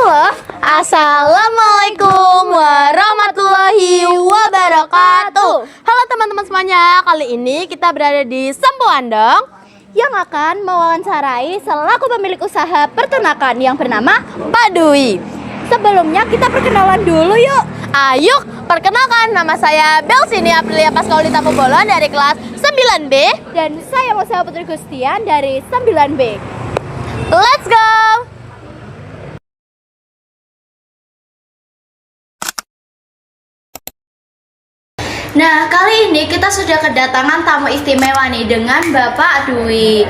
Halo, assalamualaikum warahmatullahi wabarakatuh. Halo teman-teman semuanya, kali ini kita berada di Sempuandong yang akan mewawancarai selaku pemilik usaha peternakan yang bernama Pak Dwi. Sebelumnya kita perkenalan dulu yuk. Ayo, perkenalkan, nama saya Belsini Aprilia Pascaulita Pubolon dari kelas 9B. Dan saya Musa Putri Gustian dari 9B. Let's go! Nah, kali ini kita sudah kedatangan tamu istimewa nih dengan Bapak Dwi.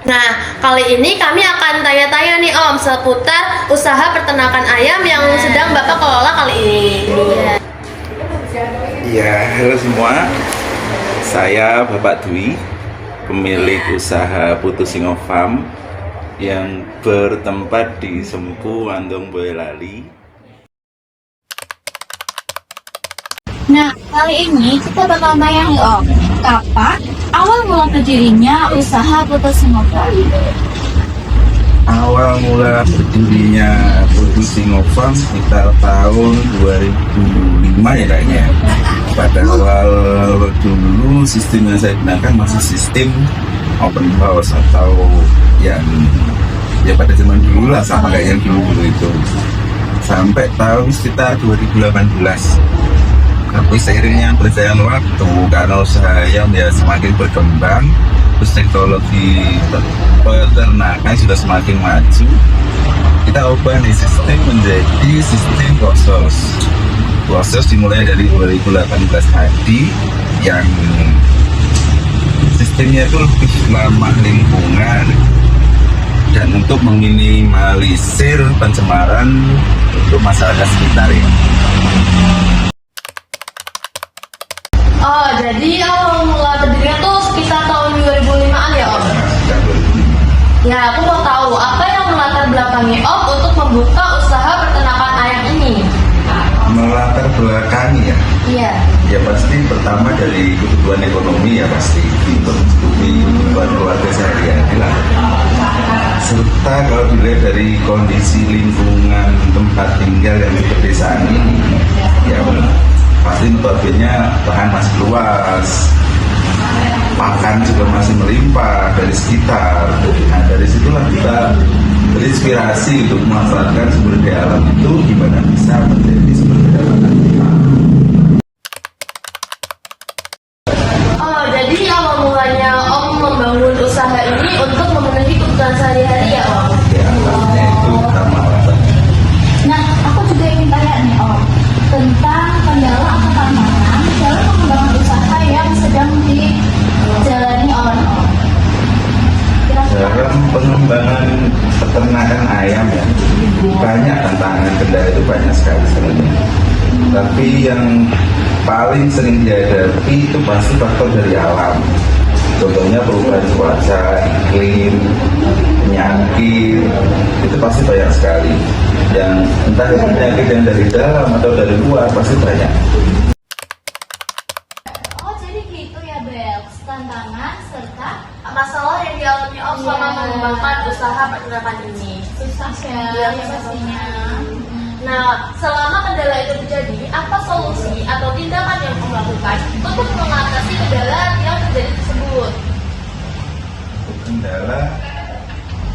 Nah, kali ini kami akan tanya-tanya nih Om seputar usaha peternakan ayam yang sedang Bapak kelola kali ini. Ya, halo semua. Saya Bapak Dwi, pemilik usaha Putu Singo Farm yang bertempat di Sempuandong, Boyolali. Nah, kali ini kita bakal tanya nih Om, kapan awal mula berdirinya usaha Putu Singo Farm? Awal mula berdirinya Putu Singo Farm sekitar tahun 2005 ya kayaknya. Pada awal dulu sistem yang saya gunakan masih sistem open house atau yang ya pada zaman dulu lah, sama kayak yang dulu itu. Sampai tahun sekitar 2018. Tapi seiringnya berjalan waktu, karena usaha ayam ya semakin berkembang, terus teknologi peternakan sudah semakin maju, kita ubah nih sistem menjadi sistem closed house dimulai dari 2018 tadi, yang sistemnya itu lebih ramah lingkungan dan untuk meminimalisir pencemaran untuk masyarakat sekitar ya. Oh, jadi awal mula berdirinya tuh sekitar tahun 2005-an ya Om? Ya, aku mau tahu apa yang melatar belakangi Om untuk membuka usaha peternakan ayam ini? Melatar belakangi ya? Iya. Ya pasti pertama dari kebutuhan ekonomi ya, pasti untuk mencukupi kebutuhan keluarga sehari-hari lah. Serta kalau dilihat dari kondisi lingkungan tempat tinggal yang di pedesaan ini, ya pasti notabene bahan masih luas, makan juga masih melimpah dari sekitar. Nah dari situlah kita berinspirasi untuk memanfaatkan sumber daya alam itu gimana bisa menjadi sumber daya alam. Oh, jadi awal mulanya Om membangun usaha ini untuk memenuhi kebutuhan sehari-hari ya Om? Ya, itu utama alasannya. Nah, aku juga ingin tanya nih Om, tentang kendala atau tantangan dalam pengembangan usaha yang sedang dijalani oleh Om. Dalam pengembangan peternakan ayam ya, banyak tantangan, kendala itu banyak sekali sebenarnya. Tapi yang paling sering dihadapi itu pasti faktor dari alam. Contohnya perubahan cuaca, iklim, penyakit, itu pasti banyak sekali. Yang entah itu penyakit yang dari dalam atau dari luar pasti banyak. Oh, jadi gitu ya Bel, tantangan serta Masalah yang dialami Om selama mengembangkan usaha peternakan ini? susah ya, Iya, ya pastinya. Nah, selama kendala itu terjadi, apa solusi atau tindakan yang Om lakukan untuk mengatasi kendala yang terjadi tersebut? Kendala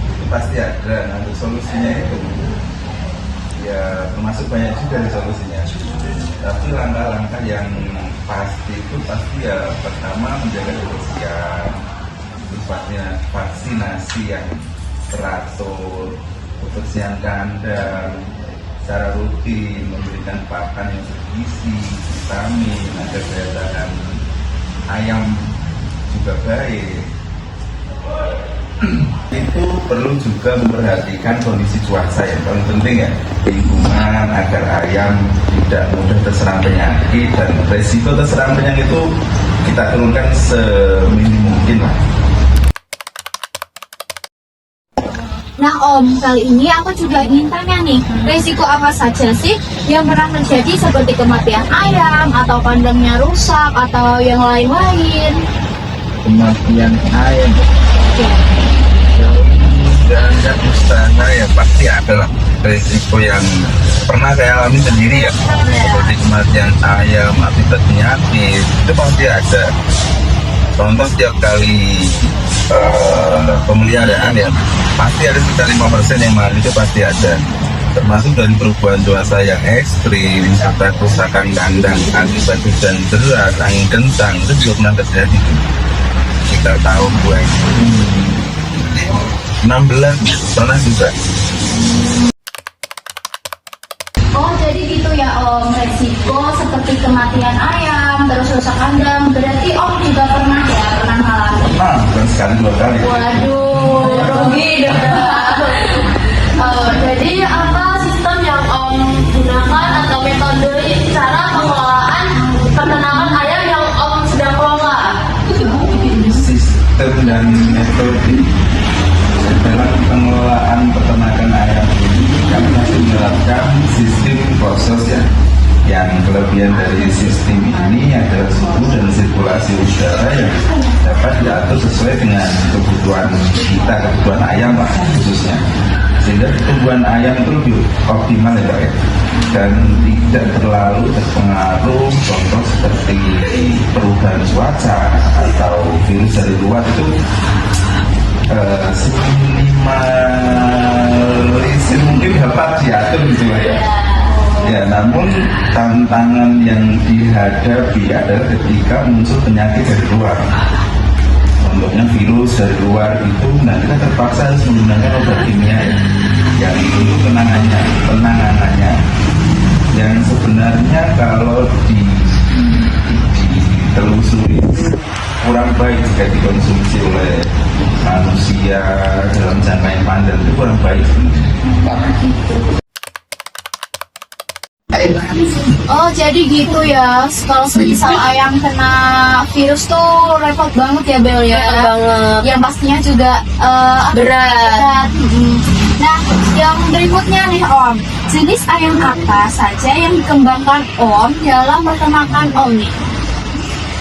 itu pasti ada, nah untuk solusinya itu ya termasuk banyak juga solusinya. Tapi langkah-langkah yang pasti itu pasti ya pertama menjaga kebersihan, terus vaksinasi yang teratur, kebersihan kandang secara rutin, memberikan pakan yang bergizi, vitamin agar daya tahan ayam juga baik. Itu perlu juga memperhatikan kondisi cuaca yang paling penting ya, lingkungan agar ayam tidak mudah terserang penyakit, dan resiko terserang penyakit itu kita turunkan seminim mungkin lah. Nah Om, kali ini aku juga ingin tanya nih, resiko apa saja sih yang pernah terjadi seperti kematian ayam, atau kandangnya rusak, atau yang lain-lain? Kematian ayam Ya. dan usaha ya pasti ada lah. resiko yang pernah saya alami sendiri ya, seperti kematian ayam akibat penyakit itu pasti ada. Contoh setiap kali pemeliharaan ya pasti ada sekitar 5% yang mati, itu pasti ada, termasuk dari perubahan cuaca yang ekstrim serta kerusakan kandang akibat hujan deras, angin kencang, itu juga pernah terjadi sekitar tahun 2016 pernah juga. Oh, jadi gitu ya Om, resiko seperti kematian ayam, terus rusak kandang, berarti Om juga pernah ngalamin? Nah, bukan sekali 2 kali. Waduh, rugi dong. Jadi apa sistem yang Om gunakan atau metode cara pengelolaan peternakan ayam yang Om sedang kelola? Sistem dan metode dalam pengelolaan peternakan ayam ini kami masih menerapkan sistem proses ya. Yang kelebihan dari sistem ini adalah suhu dan sirkulasi udara yang dapat diatur sesuai dengan kebutuhan kita, kebutuhan ayam lah khususnya, sehingga pertumbuhan ayam itu lebih optimal ya Pak ya, dan tidak terlalu terpengaruh contoh seperti perubahan cuaca atau virus dari luar itu seminimalis mungkin dapat diatur gitu ya. Ya, namun tantangan yang dihadapi adalah ketika muncul penyakit dari luar. Contohnya virus dari luar itu, nah kita terpaksa harus menggunakan obat kimia yang itu penanganannya yang sebenarnya kalau ditelusuri kurang baik jika dikonsumsi oleh manusia dalam jangka yang panjang, itu kurang baik sebenarnya. Oh, jadi gitu ya. Kalau semisal ayam kena virus tuh repot banget ya Bel ya. Repot banget. Yang pastinya juga Berat. Nah, yang berikutnya nih Om, jenis ayam apa saja yang dikembangkan Om dalam peternakan Om nih?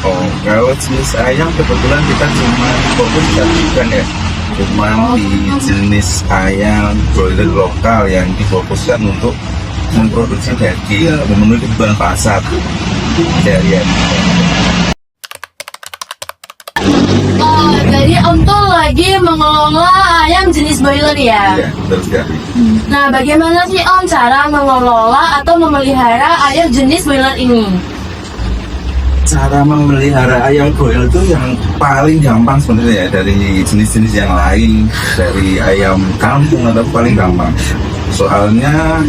Oh, kalau jenis ayam kebetulan kita cuma fokus kan ya, cuma di jenis ayam broiler lokal yang difokuskan untuk memproduksi daging memenuhi kebutuhan pasar harian. Oh, jadi Om tuh lagi mengelola ayam jenis broiler ya? Iya, betul sekali. Nah, bagaimana sih Om cara mengelola atau memelihara ayam jenis broiler ini? Cara memelihara ayam broiler itu yang paling gampang sebenarnya ya, dari jenis-jenis yang lain, dari ayam kampung atau paling gampang. Soalnya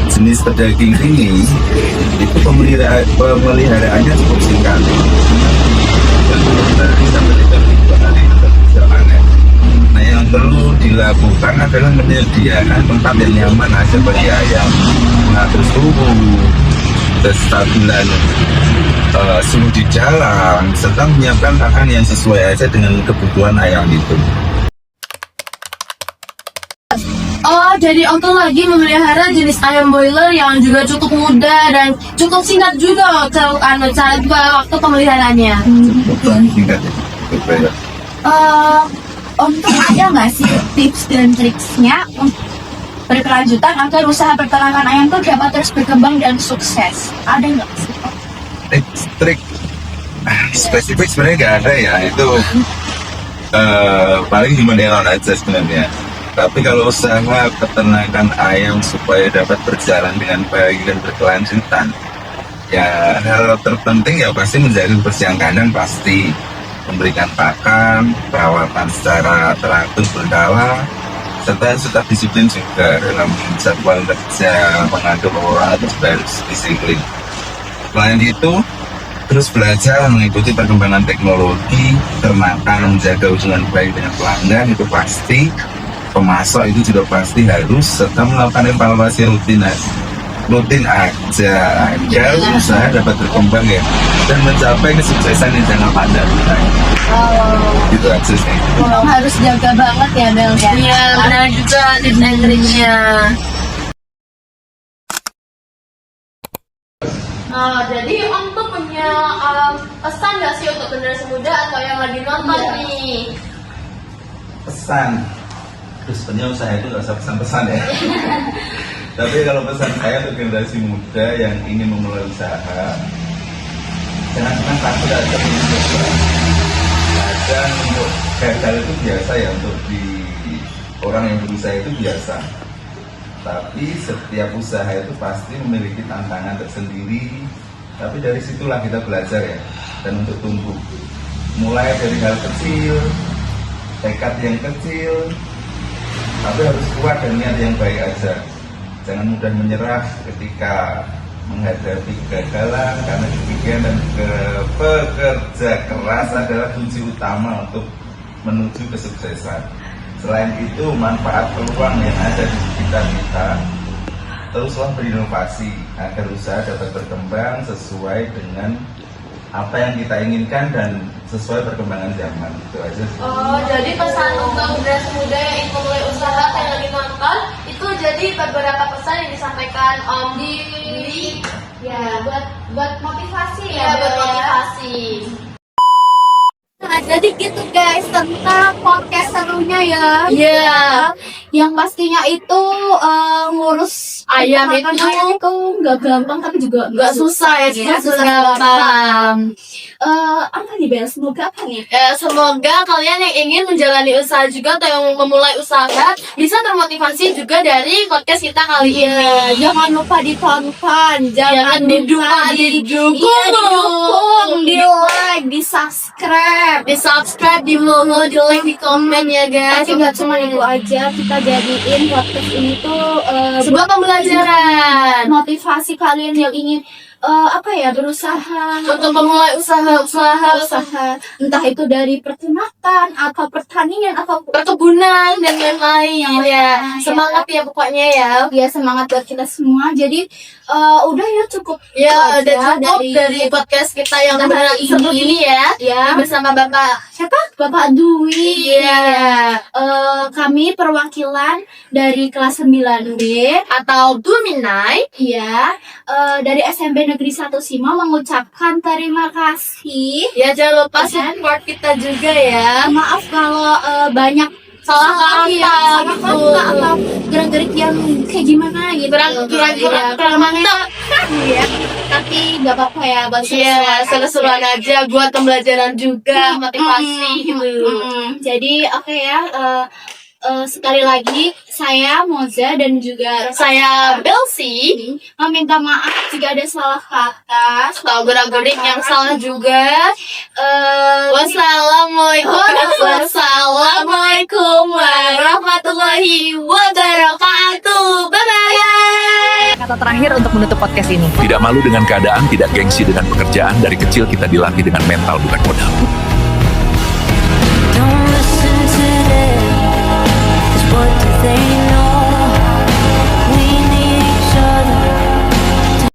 jenis pedaging ini itu pemeliharaannya cukup singkat. Nah, yang perlu dilakukan adalah menyediakan tempat yang nyaman aja bagi ayam, mengatur suhu, kestabilan suhu di jalan, serta menyiapkan pakan yang sesuai aja dengan kebutuhan ayam itu. Oh, jadi Om tuh lagi memelihara jenis ayam broiler yang juga cukup mudah dan cukup singkat juga cara waktu pemeliharaannya. Singkat ya. Betul. Om tuh ada nggak sih tips dan triksnya berkelanjutan agar usaha peternakan ayam tuh dapat terus berkembang dan sukses? Ada nggak sih? Trik spesifik sebenarnya nggak ada ya, itu paling human error aja sebenarnya. Tapi kalau usaha peternakan ayam supaya dapat berjalan dengan baik dan berkelanjutan, ya hal terpenting ya pasti menjaga kebersihan kandang, pasti memberikan pakan, perawatan secara teratur berkala, serta tetap disiplin juga dalam jadwal kerja, mengatur orang atau harus disiplin. Selain itu, terus belajar mengikuti perkembangan teknologi, ternakan, menjaga hubungan baik dengan pelanggan itu pasti. Pemasok itu juga pasti harus, serta melakukan evaluasi rutin aja agar usaha dapat berkembang ya dan mencapai kesuksesan yang jangka panjang. Gitu aja sih. Harus jaga banget ya Bel ya. Iya, benar juga tips and triknya. Nah, jadi Om tuh punya pesan nggak sih untuk generasi muda atau yang lagi nonton nih? Pesan, terus sebenarnya usaha itu nggak usah pesan-pesan ya. Tapi kalau pesan saya untuk generasi muda yang ingin memulai usaha, jangan senang takut aja mencoba. Kadang untuk gagal itu biasa ya, untuk di orang yang berusaha itu biasa. Tapi setiap usaha itu pasti memiliki tantangan tersendiri. Tapi dari situlah kita belajar ya, dan untuk tumbuh. Mulai dari hal kecil, tekad yang kecil, tapi harus kuat dan niat yang baik aja. Jangan mudah menyerah ketika menghadapi kegagalan, karena kegigihan dan bekerja keras adalah kunci utama untuk menuju kesuksesan. Selain itu, manfaat peluang yang ada di sekitar kita. Teruslah berinovasi agar usaha dapat berkembang sesuai dengan apa yang kita inginkan dan sesuai perkembangan zaman. Itu aja sih. Oh, jadi pesan untuk generasi muda yang ingin memulai usaha yang lagi nonton itu jadi beberapa pesan yang disampaikan Om di Ya, buat motivasi ya buat Bel, motivasi. Nah, jadi gitu guys tentang podcast serunya ya. Iya. Yang pastinya itu ngurus Ayam peternakan itu nggak gampang tapi juga Nggak susah ya, susah gampang. Apa nih Bel? Semoga apa nih? Semoga kalian yang ingin menjalani usaha juga atau yang memulai usaha bisa termotivasi juga dari podcast kita kali ini. Jangan lupa ditonton, jangan lupa didukung, di like, di subscribe. di subscribe, di follow, di like, di komen ya guys. Tapi nggak cuma itu aja, kita jadiin podcast ini tuh Sebuah pembelajaran motivasi kalian yang ingin berusaha untuk memulai usaha entah itu dari peternakan atau pertanian atau perkebunan dan lain-lain ya. Semangat ya pokoknya ya. ya semangat buat kita semua. Jadi udah ya cukup Ya, itu aja udah cukup dari podcast kita yang Kita berat hari seru ini. ini ya. Ya. Bersama Bapak siapa? Bapak Dwi. Iya. Kami perwakilan dari kelas 9B. Atau Duminai. Iya, dari SMP Negeri 1 Sima mengucapkan terima kasih. Ya jangan lupa Dan- support kita juga ya. Maaf kalau banyak Salah kata salah gitu. kata atau gerak-gerik yang kayak gimana gitu. Kurang mantap. Iya. Tapi nggak apa-apa ya buat Iya, seru-seruan aja buat pembelajaran juga, motivasi gitu. Jadi oke ya. Sekali lagi saya Moza dan juga Saya Belsi. meminta maaf jika ada salah kata. Atau gerak-gerik yang salah juga. Wassalamualaikum warahmatullahi wabarakatuh. Bye-bye. Kata terakhir untuk menutup podcast ini. Tidak malu dengan keadaan, tidak gengsi dengan pekerjaan. Dari kecil kita dilatih dengan mental bukan modal.